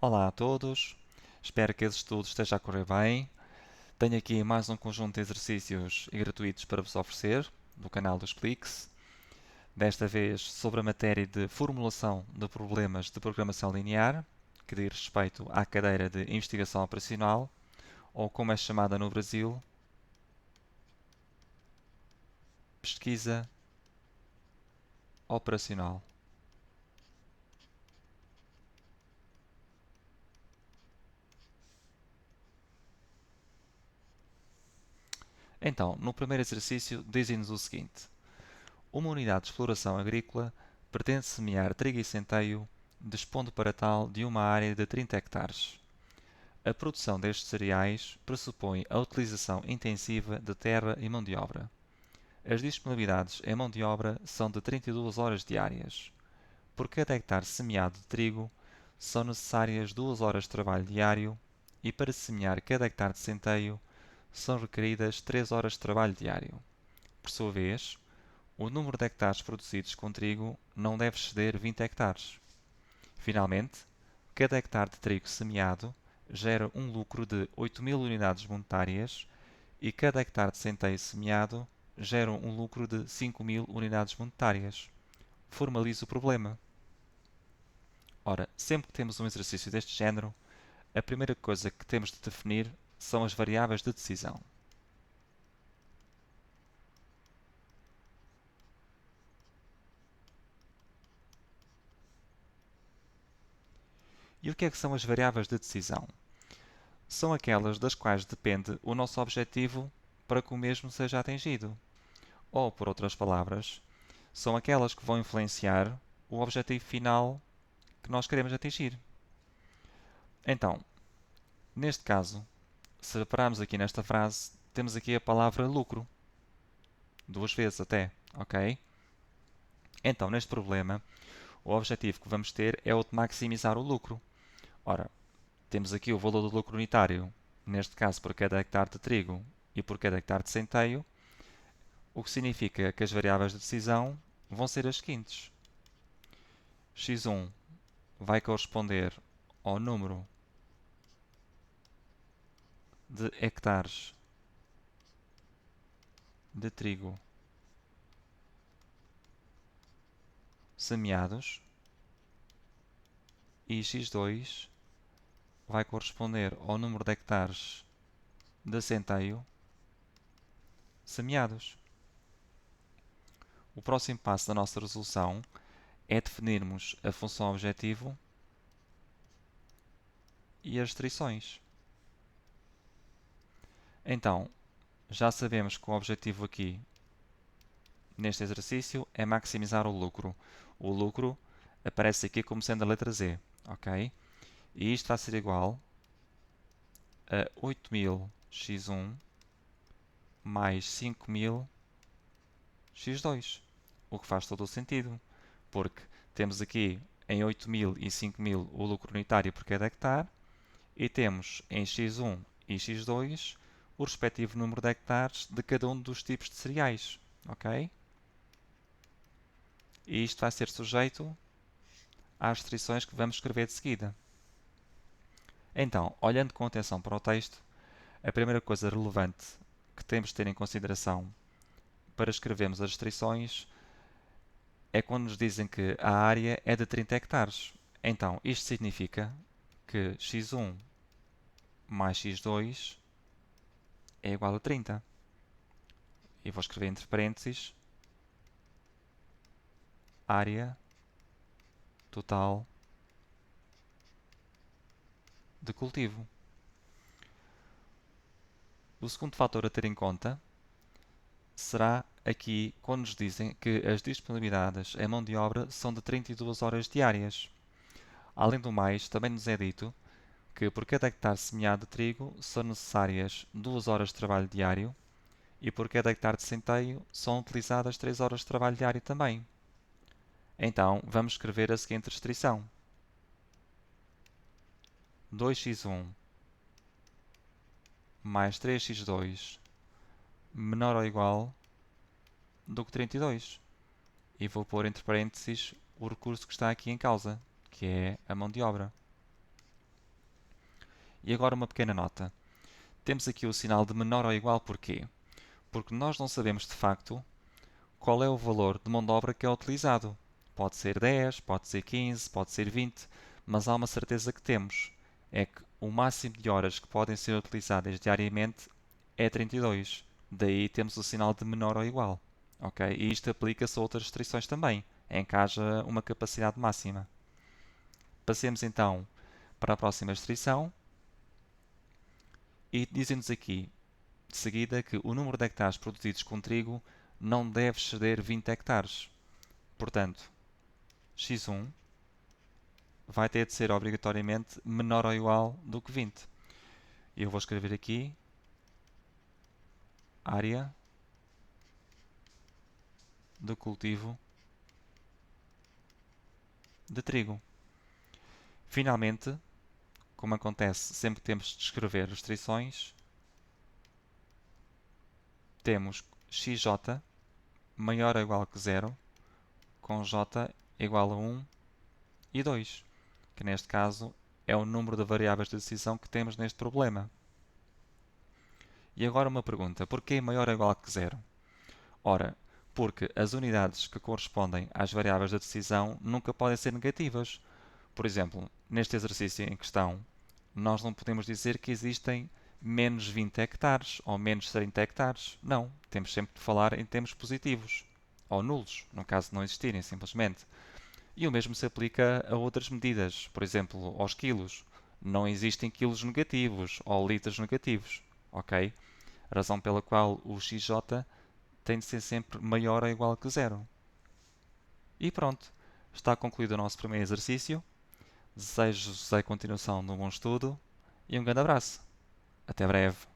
Olá a todos, espero que esse estudo esteja a correr bem. Tenho aqui mais um conjunto de exercícios gratuitos para vos oferecer, do canal do Explique-se. Desta vez sobre a matéria de formulação de problemas de programação linear, que diz respeito à cadeira de investigação operacional, ou como é chamada no Brasil, pesquisa operacional. Então, no primeiro exercício, dizem-nos o seguinte: uma unidade de exploração agrícola pretende semear trigo e centeio, dispondo para tal de uma área de 30 hectares. A produção destes cereais pressupõe a utilização intensiva de terra e mão de obra. As disponibilidades em mão de obra são de 32 horas diárias. Por cada hectare semeado de trigo, são necessárias 2 horas de trabalho diário e para semear cada hectare de centeio, são requeridas 3 horas de trabalho diário. Por sua vez, o número de hectares produzidos com trigo não deve exceder 20 hectares. Finalmente, cada hectare de trigo semeado gera um lucro de 8.000 unidades monetárias e cada hectare de centeio semeado gera um lucro de 5.000 unidades monetárias. Formalize o problema. Ora, sempre que temos um exercício deste género, a primeira coisa que temos de definir são as variáveis de decisão. E o que é que são as variáveis de decisão? São aquelas das quais depende o nosso objetivo para que o mesmo seja atingido. Ou, por outras palavras, são aquelas que vão influenciar o objetivo final que nós queremos atingir. Então, neste caso, se repararmos aqui nesta frase, temos aqui a palavra lucro, duas vezes até, ok? Então, neste problema, o objetivo que vamos ter é o de maximizar o lucro. Ora, temos aqui o valor do lucro unitário, neste caso por cada hectare de trigo e por cada hectare de centeio, o que significa que as variáveis de decisão vão ser as seguintes. x1 vai corresponder ao número de hectares de trigo semeados e x2 vai corresponder ao número de hectares de centeio semeados. O próximo passo da nossa resolução é definirmos a função objetivo e as restrições. Então, já sabemos que o objetivo aqui, neste exercício, é maximizar o lucro. O lucro aparece aqui como sendo a letra Z, ok? E isto vai ser igual a 8.000 x1 mais 5.000 x2, o que faz todo o sentido, porque temos aqui em 8.000 e 5.000 o lucro unitário por cada hectare e temos em x1 e x2 o respectivo número de hectares de cada um dos tipos de cereais, ok? E isto vai ser sujeito às restrições que vamos escrever de seguida. Então, olhando com atenção para o texto, a primeira coisa relevante que temos de ter em consideração para escrevermos as restrições é quando nos dizem que a área é de 30 hectares. Então, isto significa que x1 mais x2 é igual a 30. E vou escrever entre parênteses área total de cultivo. O segundo fator a ter em conta será aqui quando nos dizem que as disponibilidades em mão de obra são de 32 horas diárias. Além do mais, também nos é dito que por cada hectare semeado de trigo são necessárias 2 horas de trabalho diário e por cada hectare de centeio são utilizadas 3 horas de trabalho diário também. Então, vamos escrever a seguinte restrição. 2x1 mais 3x2 menor ou igual do que 32. E vou pôr entre parênteses o recurso que está aqui em causa, que é a mão de obra. E agora uma pequena nota. Temos aqui o sinal de menor ou igual porquê? Porque nós não sabemos de facto qual é o valor de mão de obra que é utilizado. Pode ser 10, pode ser 15, pode ser 20, mas há uma certeza que temos. É que o máximo de horas que podem ser utilizadas diariamente é 32. Daí temos o sinal de menor ou igual. Ok? E isto aplica-se a outras restrições também, em que haja uma capacidade máxima. Passemos então para a próxima restrição e dizem-nos aqui, de seguida, que o número de hectares produzidos com trigo não deve exceder 20 hectares. Portanto, x1 vai ter de ser obrigatoriamente menor ou igual do que 20. Eu vou escrever aqui área do cultivo de trigo. Finalmente, como acontece sempre que temos de escrever restrições, temos xj maior ou igual que 0, com j igual a 1 e 2, que neste caso é o número de variáveis de decisão que temos neste problema. E agora uma pergunta, porquê maior ou igual que 0? Ora, porque as unidades que correspondem às variáveis da decisão nunca podem ser negativas. Por exemplo, neste exercício em questão, nós não podemos dizer que existem menos 20 hectares ou menos 30 hectares. Não, temos sempre de falar em termos positivos ou nulos, no caso de não existirem, simplesmente. E o mesmo se aplica a outras medidas, por exemplo, aos quilos. Não existem quilos negativos ou litros negativos, ok? Razão pela qual o XJ tem de ser sempre maior ou igual que zero. E pronto, está concluído o nosso primeiro exercício. Desejo-vos a continuação de um bom estudo e um grande abraço. Até breve.